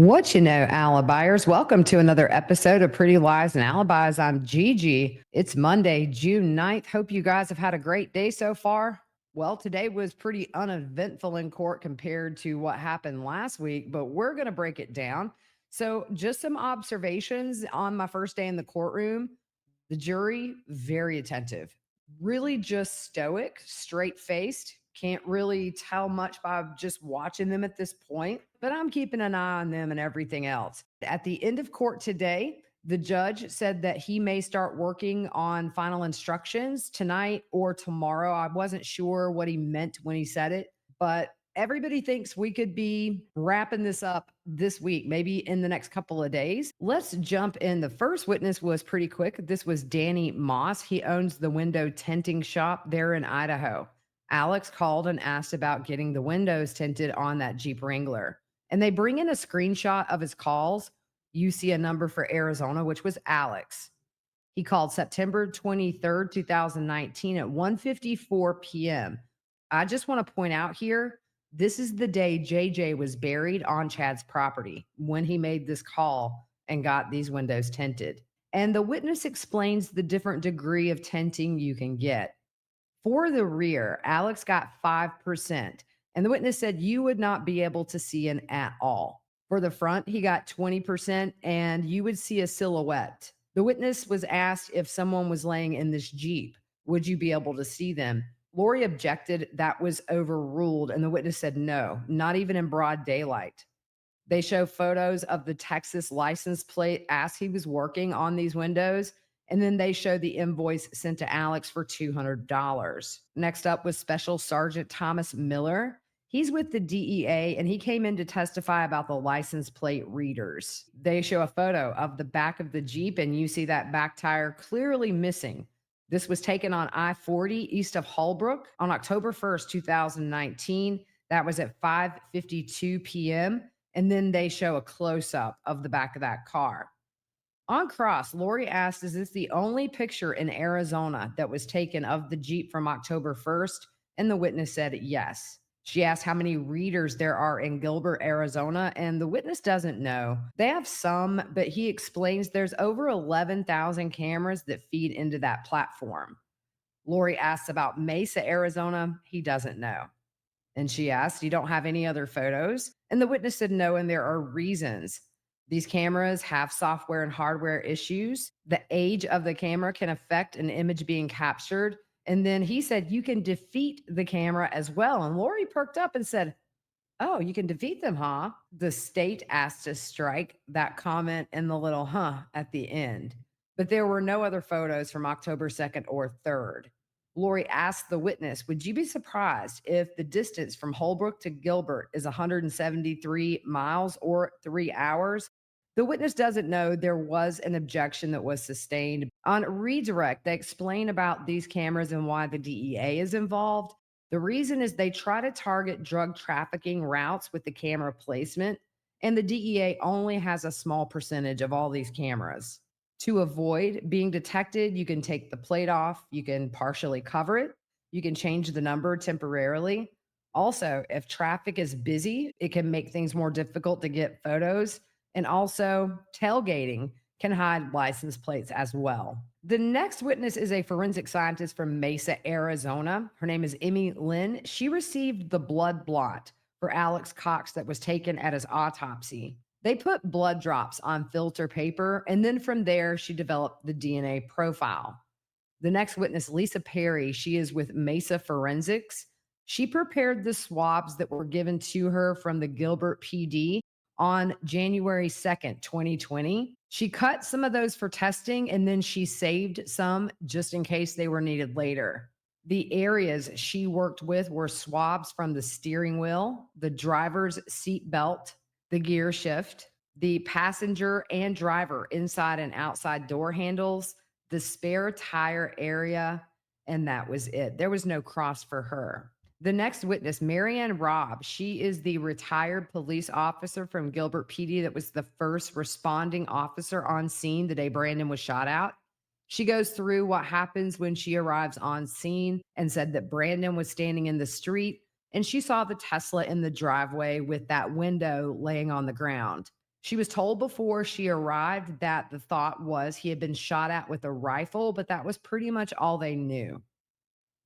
What you know, alibis. Welcome to another episode of Pretty Lies and Alibis. I'm Gigi. It's Monday, June 9th. Hope you guys have had a great day so far. Well, today was pretty uneventful in court compared to what happened last week, but we're going to break it down. So, just some observations on my first day in the courtroom. The jury, very attentive, really just stoic, straight faced. Can't really tell much by just watching them at this point, but I'm keeping an eye on them and everything else. At the end of court today, the judge said that he may start working on final instructions tonight or tomorrow. I wasn't sure what he meant when he said it, but everybody thinks we could be wrapping this up this week, maybe in the next couple of days. Let's jump in. The first witness was pretty quick. This was Danny Moss. He owns the window tinting shop there in Idaho. Alex called and asked about getting the windows tinted on that Jeep Wrangler. And they bring in a screenshot of his calls. You see a number for Arizona, which was Alex. He called September 23rd, 2019 at 1:54 p.m. I just want to point out here, this is the day JJ was buried on Chad's property when he made this call and got these windows tinted. And the witness explains the different degree of tinting you can get. For the rear, Alex got 5%, and the witness said you would not be able to see an at all. For the front, he got 20%, and you would see a silhouette. The witness was asked if someone was laying in this Jeep, would you be able to see them? Lori objected. That was overruled, and the witness said no, not even in broad daylight. They show photos of the Texas license plate as he was working on these windows. And then they show the invoice sent to Alex for $200. Next up was Special Sergeant Thomas Miller. He's with the DEA, and he came in to testify about the license plate readers. They show a photo of the back of the Jeep, and you see that back tire clearly missing. This was taken on I-40 east of Holbrook on October 1st, 2019. That was at 5:52 p.m. And then they show a close-up of the back of that car. On cross, Lori asked, is this the only picture in Arizona that was taken of the Jeep from October 1st? And the witness said yes. She asked how many readers there are in Gilbert, Arizona, and the witness doesn't know. They have some, but he explains there's over 11,000 cameras that feed into that platform. Lori asks about Mesa, Arizona. He doesn't know. And she asked, you don't have any other photos? And the witness said no, and there are reasons. These cameras have software and hardware issues. The age of the camera can affect an image being captured. And then he said, you can defeat the camera as well. And Lori perked up and said, oh, you can defeat them, huh? The state asked to strike that comment and the little at the end. But there were no other photos from October 2nd or 3rd. Lori asked the witness, would you be surprised if the distance from Holbrook to Gilbert is 173 miles or 3 hours? The witness doesn't know. There was an objection that was sustained. On redirect, they explain about these cameras and why the DEA is involved. The reason is they try to target drug trafficking routes with the camera placement, and the DEA only has a small percentage of all these cameras. To avoid being detected, you can take the plate off, you can partially cover it, you can change the number temporarily. Also, if traffic is busy, it can make things more difficult to get photos. And also, tailgating can hide license plates as well. The next witness is a forensic scientist from Mesa, Arizona. Her name is Emmy Lynn. She received the blood blot for Alex Cox that was taken at his autopsy. They put blood drops on filter paper, and then from there, she developed the DNA profile. The next witness, Lisa Perry, she is with Mesa Forensics. She prepared the swabs that were given to her from the Gilbert PD on January 2nd, 2020. She cut some of those for testing, and then she saved some just in case they were needed later. The areas she worked with were swabs from the steering wheel, the driver's seat belt, the gear shift, the passenger and driver inside and outside door handles, the spare tire area, and that was it. There was no cross for her. The next witness, Marianne Robb, she is the retired police officer from Gilbert PD that was the first responding officer on scene the day Brandon was shot at. She goes through what happens when she arrives on scene and said that Brandon was standing in the street and she saw the Tesla in the driveway with that window laying on the ground. She was told before she arrived that the thought was he had been shot at with a rifle, but that was pretty much all they knew.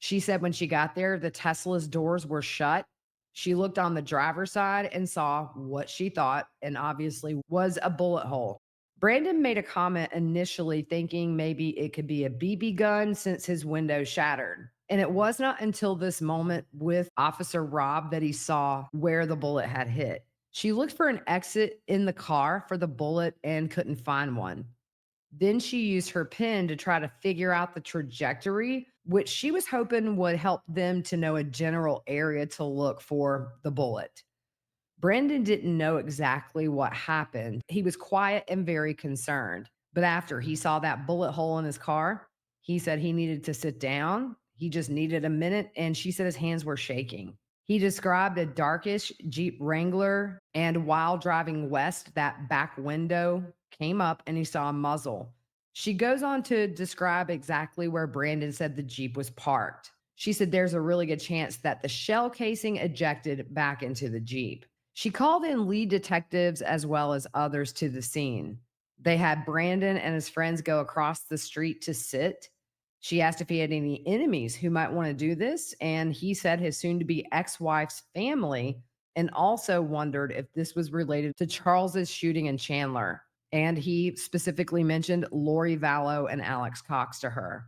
She said when she got there, the Tesla's doors were shut. She looked on the driver's side and saw what she thought, and obviously was a bullet hole. Brandon made a comment initially thinking maybe it could be a BB gun since his window shattered. And it was not until this moment with Officer Rob that he saw where the bullet had hit. She looked for an exit in the car for the bullet and couldn't find one. Then she used her pen to try to figure out the trajectory, which she was hoping would help them to know a general area to look for the bullet. Brandon didn't know exactly what happened. He was quiet and very concerned. But after he saw that bullet hole in his car, he said he needed to sit down. He just needed a minute. And she said his hands were shaking. He described a darkish Jeep Wrangler. And while driving west, that back window came up and he saw a muzzle. She goes on to describe exactly where Brandon said the Jeep was parked. She said there's a really good chance that the shell casing ejected back into the Jeep. She called in lead detectives as well as others to the scene. They had Brandon and his friends go across the street to sit. She asked if he had any enemies who might want to do this, and he said his soon to be ex wife's family, and also wondered if this was related to Charles's shooting in Chandler. And he specifically mentioned Lori Vallow and Alex Cox to her.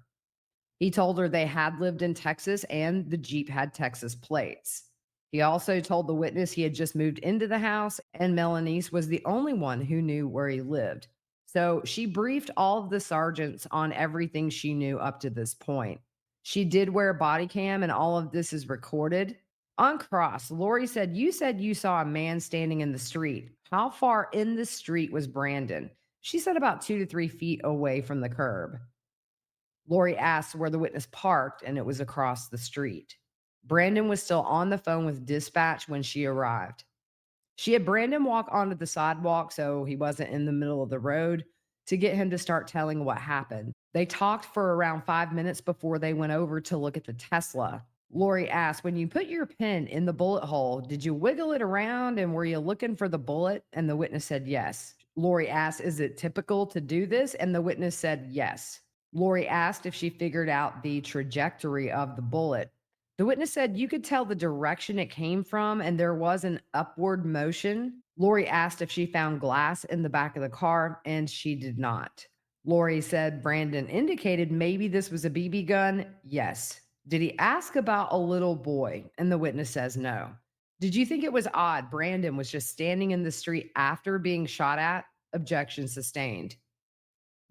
He told her they had lived in Texas and the Jeep had Texas plates. He also told the witness he had just moved into the house and Melanice was the only one who knew where he lived. So she briefed all of the sergeants on everything she knew up to this point. She did wear a body cam and all of this is recorded. On cross, Lori said you saw a man standing in the street. How far in the street was Brandon? She said about 2 to 3 feet away from the curb. Lori asked where the witness parked, and it was across the street. Brandon was still on the phone with dispatch when she arrived. She had Brandon walk onto the sidewalk so he wasn't in the middle of the road to get him to start telling what happened. They talked for around 5 minutes before they went over to look at the Tesla. Lori asked, when you put your pen in the bullet hole, did you wiggle it around and were you looking for the bullet? And the witness said yes. Lori asked, is it typical to do this? And the witness said yes. Lori asked if she figured out the trajectory of the bullet. The witness said you could tell the direction it came from and there was an upward motion. Lori asked if she found glass in the back of the car, and she did not. Lori said Brandon indicated maybe this was a BB gun. Yes. Did he ask about a little boy? And the witness says no. Did you think it was odd Brandon was just standing in the street after being shot at? Objection sustained.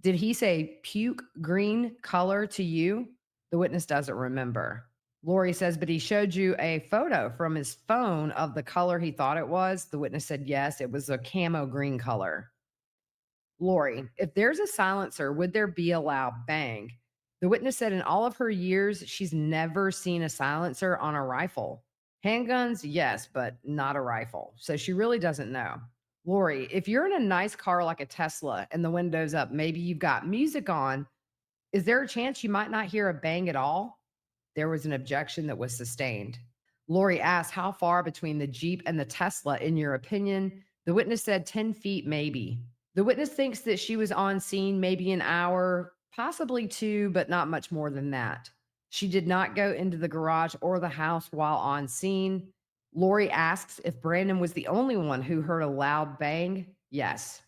Did he say puke green color to you? The witness doesn't remember. Lori says, but he showed you a photo from his phone of the color he thought it was. The witness said, yes, it was a camo green color. Lori, if there's a silencer, would there be a loud bang? The witness said in all of her years, she's never seen a silencer on a rifle. Handguns, yes, but not a rifle. So she really doesn't know. Lori, if you're in a nice car like a Tesla and the window's up, maybe you've got music on, is there a chance you might not hear a bang at all? There was an objection that was sustained. Lori asked, how far between the Jeep and the Tesla, in your opinion? The witness said 10 feet, maybe. The witness thinks that she was on scene maybe an hour, possibly two, but not much more than that. She did not go into the garage or the house while on scene. Lori asks if Brandon was the only one who heard a loud bang. Yes.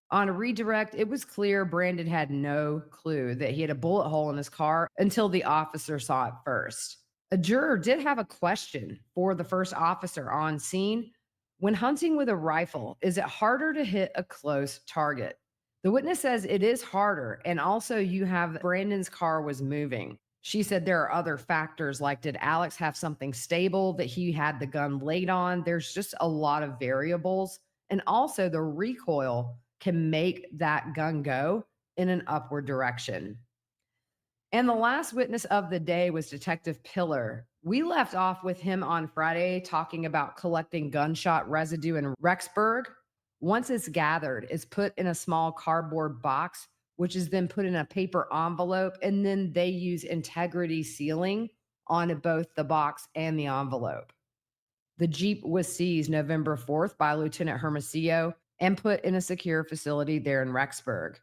On a redirect, it was clear Brandon had no clue that he had a bullet hole in his car until the officer saw it first. A juror did have a question for the first officer on scene. When hunting with a rifle, is it harder to hit a close target? The witness says it is harder, and also you have Brandon's car was moving. She said there are other factors like did Alex have something stable that he had the gun laid on? There's just a lot of variables. And also the recoil can make that gun go in an upward direction. And the last witness of the day was Detective Pillar. We left off with him on Friday talking about collecting gunshot residue in Rexburg. Once it's gathered, it's put in a small cardboard box, which is then put in a paper envelope, and then they use integrity sealing on both the box and the envelope. The Jeep was seized November 4th by Lieutenant Hermosillo. and put in a secure facility there in Rexburg.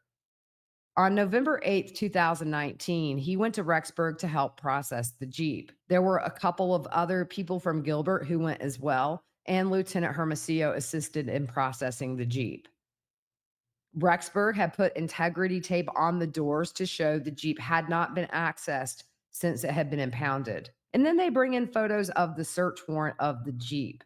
On November 8th, 2019, he went to Rexburg to help process the Jeep. There were a couple of other people from Gilbert who went as well, and Lieutenant Hermosillo assisted in processing the Jeep. Rexburg had put integrity tape on the doors to show the Jeep had not been accessed since it had been impounded. And then they bring in photos of the search warrant of the Jeep.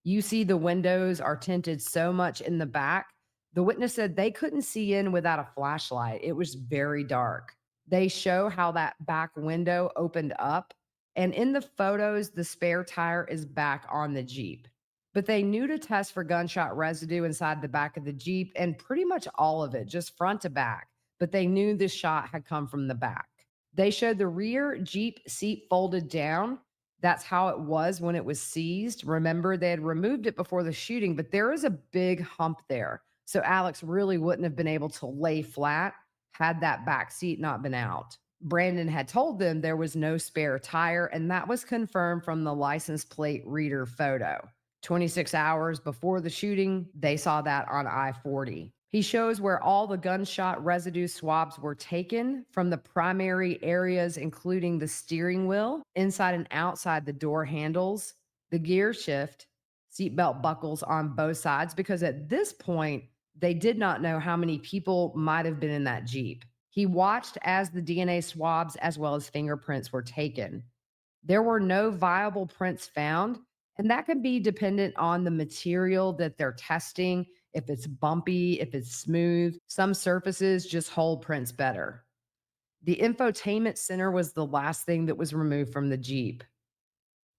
You see, the windows are tinted so much in the back. The witness said they couldn't see in without a flashlight. It was very dark. They show how that back window opened up. And in the photos, the spare tire is back on the Jeep. But they knew to test for gunshot residue inside the back of the Jeep and pretty much all of it, just front to back. But they knew this shot had come from the back. They showed the rear Jeep seat folded down. That's how it was when it was seized. Remember, they had removed it before the shooting, but there is a big hump there. So Alex really wouldn't have been able to lay flat had that back seat not been out. Brandon had told them there was no spare tire, and that was confirmed from the license plate reader photo. 26 hours before the shooting, they saw that on I-40. He shows where all the gunshot residue swabs were taken from the primary areas, including the steering wheel, inside and outside the door handles, the gear shift, seatbelt buckles on both sides, because at this point, they did not know how many people might have been in that Jeep. He watched as the DNA swabs as well as fingerprints were taken. There were no viable prints found, and that can be dependent on the material that they're testing. If it's bumpy, if it's smooth, some surfaces just hold prints better. The infotainment center was the last thing that was removed from the Jeep.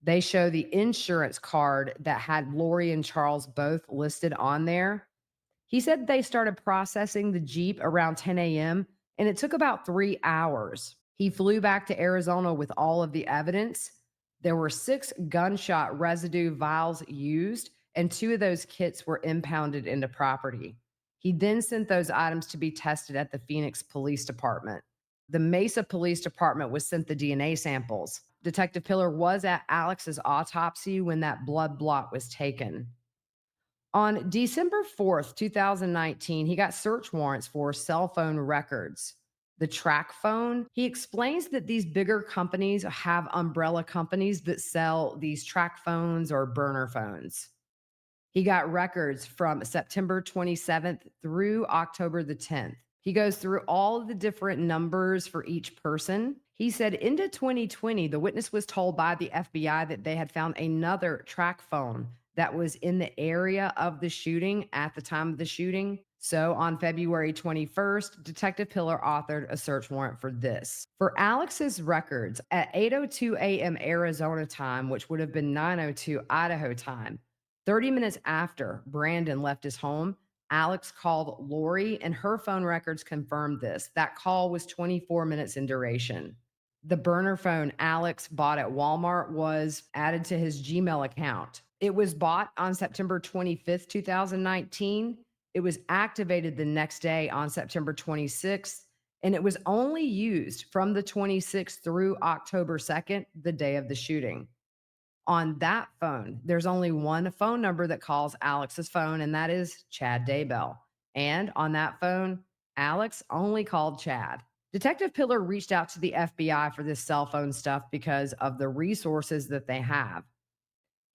They show the insurance card that had Lori and Charles both listed on there. He said they started processing the Jeep around 10 a.m., and it took about 3 hours. He flew back to Arizona with all of the evidence. There were 6 gunshot residue vials used, and 2 of those kits were impounded into property. He then sent those items to be tested at the Phoenix Police Department. The Mesa Police Department was sent the DNA samples. Detective Pillar was at Alex's autopsy when that blood blot was taken. On December 4th, 2019, he got search warrants for cell phone records. The track phone, he explains that these bigger companies have umbrella companies that sell these track phones or burner phones. He got records from September 27th through October the 10th. He goes through all of the different numbers for each person. He said into 2020, the witness was told by the FBI that they had found another track phone that was in the area of the shooting at the time of the shooting. So on February 21st, Detective Pillar authored a search warrant for this. For Alex's records at 8:02 a.m. Arizona time, which would have been 9:02 Idaho time, 30 minutes after Brandon left his home, Alex called Lori, and her phone records confirmed this. That call was 24 minutes in duration. The burner phone Alex bought at Walmart was added to his Gmail account. It was bought on September 25th, 2019. It was activated the next day on September 26th, and it was only used from the 26th through October 2nd, the day of the shooting. On that phone, there's only one phone number that calls Alex's phone, and that is Chad Daybell. And on that phone, Alex only called Chad. Detective Pillar reached out to the FBI for this cell phone stuff because of the resources that they have.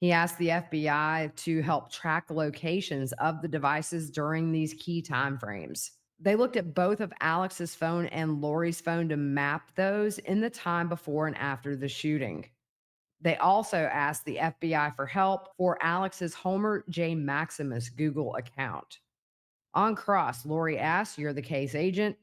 He asked the FBI to help track locations of the devices during these key time frames. They looked at both of Alex's phone and Lori's phone to map those in the time before and after the shooting. They also asked the FBI for help for Alex's Homer J. Maximus Google account. On cross, Lori asked, "You're the case agent?"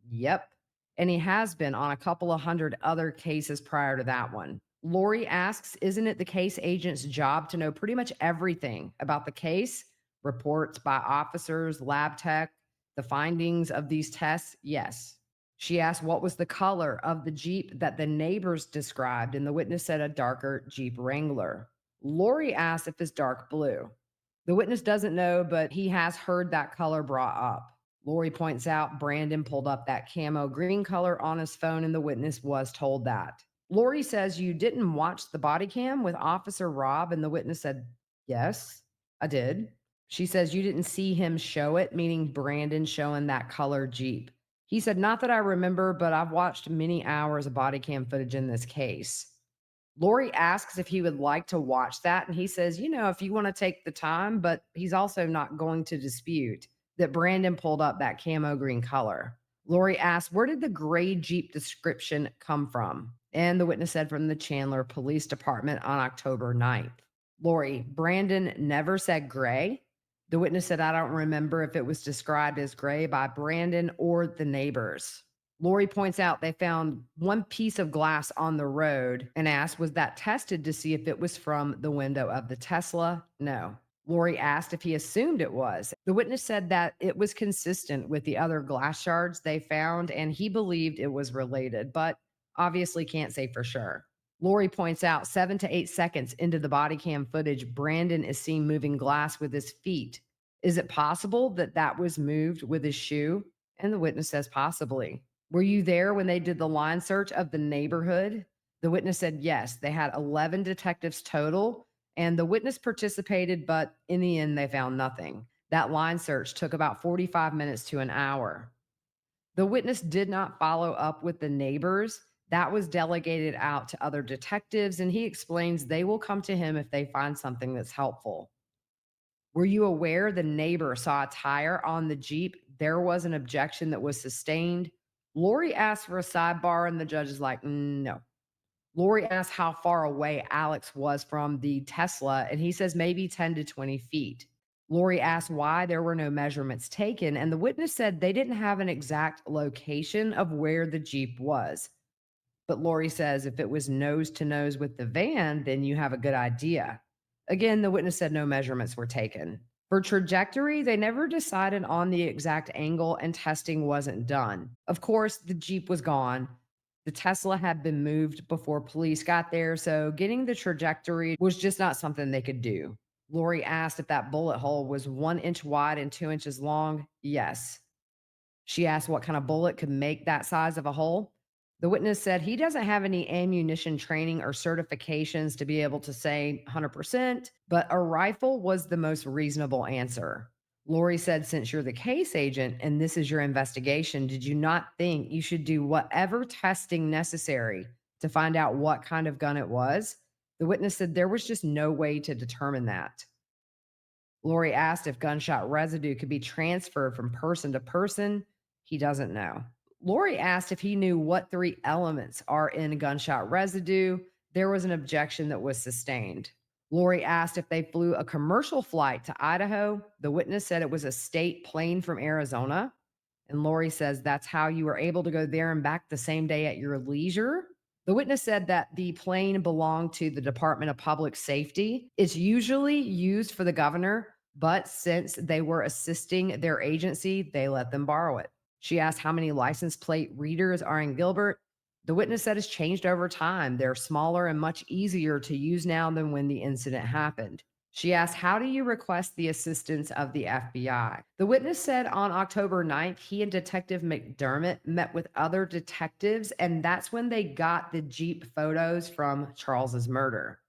"Yep." And he has been on a couple of hundred other cases prior to that one. Lori asks, "Isn't it the case agent's job to know pretty much everything about the case? Reports by officers, lab tech, the findings of these tests?" "Yes." She asked what was the color of the Jeep that the neighbors described, and the witness said a darker Jeep Wrangler. Lori asked if it's dark blue. The witness doesn't know, but he has heard that color brought up. Lori points out Brandon pulled up that camo green color on his phone, and the witness was told that. Lori says, "You didn't watch the body cam with Officer Rob?" And the witness said, "Yes, I did." She says, "You didn't see him show it," meaning Brandon showing that color Jeep. He said, "Not that I remember, but I've watched many hours of body cam footage in this case." Lori asks if he would like to watch that. And he says, if you want to take the time, but he's also not going to dispute that Brandon pulled up that camo green color. Lori asks, where did the gray Jeep description come from? And the witness said from the Chandler Police Department on October 9th. Lori, Brandon never said gray. The witness said, I don't remember if it was described as gray by Brandon or the neighbors. Lori points out they found one piece of glass on the road and asked, was that tested to see if it was from the window of the Tesla? No. Lori asked if he assumed it was. The witness said that it was consistent with the other glass shards they found, and he believed it was related, but obviously can't say for sure. Lori points out 7 to 8 seconds into the body cam footage, Brandon is seen moving glass with his feet. Is it possible that that was moved with his shoe? And the witness says possibly. Were you there when they did the line search of the neighborhood? The witness said yes. They had 11 detectives total, and the witness participated, but in the end, they found nothing. That line search took about 45 minutes to an hour. The witness did not follow up with the neighbors. That was delegated out to other detectives, and he explains they will come to him if they find something that's helpful. Were you aware the neighbor saw a tire on the Jeep? There was an objection that was sustained. Lori asked for a sidebar, and the judge is like, no. Lori asked how far away Alex was from the Tesla, and he says maybe 10 to 20 feet. Lori asked why there were no measurements taken, and the witness said they didn't have an exact location of where the Jeep was. But Lori says if it was nose to nose with the van, then you have a good idea. Again, the witness said no measurements were taken. For trajectory, they never decided on the exact angle and testing wasn't done. Of course, the Jeep was gone. The Tesla had been moved before police got there, so getting the trajectory was just not something they could do. Lori asked if that bullet hole was 1 inch wide and 2 inches long. Yes. She asked what kind of bullet could make that size of a hole. The witness said he doesn't have any ammunition training or certifications to be able to say 100%, but a rifle was the most reasonable answer. Lori said, since you're the case agent and this is your investigation, did you not think you should do whatever testing necessary to find out what kind of gun it was? The witness said there was just no way to determine that. Lori asked if gunshot residue could be transferred from person to person. He doesn't know. Lori asked if he knew what three elements are in gunshot residue. There was an objection that was sustained. Lori asked if they flew a commercial flight to Idaho. The witness said it was a state plane from Arizona. And Lori says that's how you were able to go there and back the same day at your leisure. The witness said that the plane belonged to the Department of Public Safety. It's usually used for the governor, but since they were assisting their agency, they let them borrow it. She asked how many license plate readers are in Gilbert. The witness said it's changed over time. They're smaller and much easier to use now than when the incident happened. She asked, how do you request the assistance of the FBI? The witness said on October 9th, he and Detective McDermott met with other detectives, and that's when they got the Jeep photos from Charles's murder.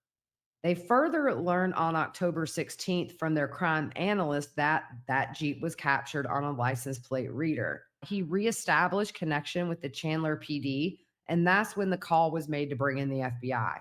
They further learned on October 16th from their crime analyst that that Jeep was captured on a license plate reader. He reestablished connection with the Chandler PD, and that's when the call was made to bring in the FBI.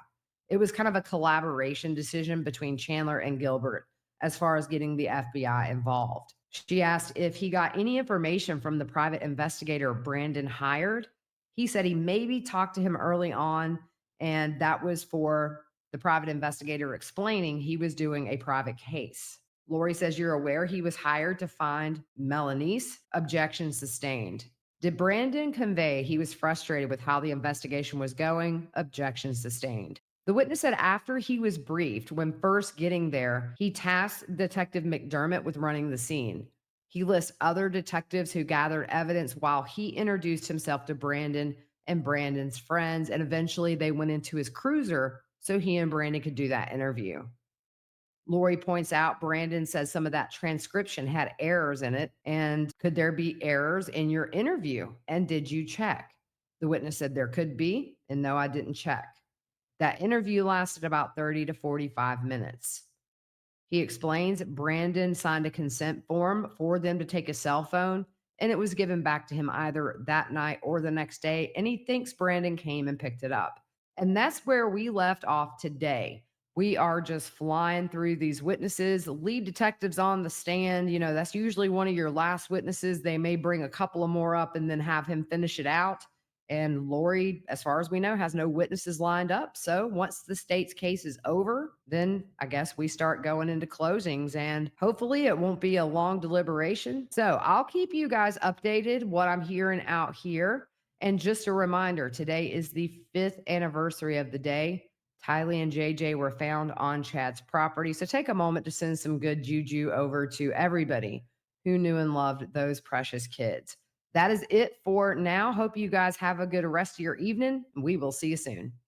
It was kind of a collaboration decision between Chandler and Gilbert as far as getting the FBI involved. She asked if he got any information from the private investigator Brandon hired. He said he maybe talked to him early on, and that was for the private investigator explaining he was doing a private case. Lori says, you're aware he was hired to find Melanice? Objection sustained. Did Brandon convey he was frustrated with how the investigation was going? Objection sustained. The witness said after he was briefed, when first getting there, he tasked Detective McDermott with running the scene. He lists other detectives who gathered evidence while he introduced himself to Brandon and Brandon's friends, and eventually they went into his cruiser so he and Brandon could do that interview. Lori points out Brandon says some of that transcription had errors in it. And could there be errors in your interview? And did you check? The witness said there could be. And no, I didn't check. That interview lasted about 30 to 45 minutes. He explains Brandon signed a consent form for them to take his cell phone, and it was given back to him either that night or the next day. And he thinks Brandon came and picked it up. And that's where we left off today. We are just flying through these witnesses, lead detectives on the stand. You know, that's usually one of your last witnesses. They may bring a couple of more up and then have him finish it out. And Lori, as far as we know, has no witnesses lined up. So once the state's case is over, then I guess we start going into closings, and hopefully it won't be a long deliberation. So I'll keep you guys updated what I'm hearing out here. And just a reminder, today is the 5th anniversary of the day Tylee and JJ were found on Chad's property. So take a moment to send some good juju over to everybody who knew and loved those precious kids. That is it for now. Hope you guys have a good rest of your evening. We will see you soon.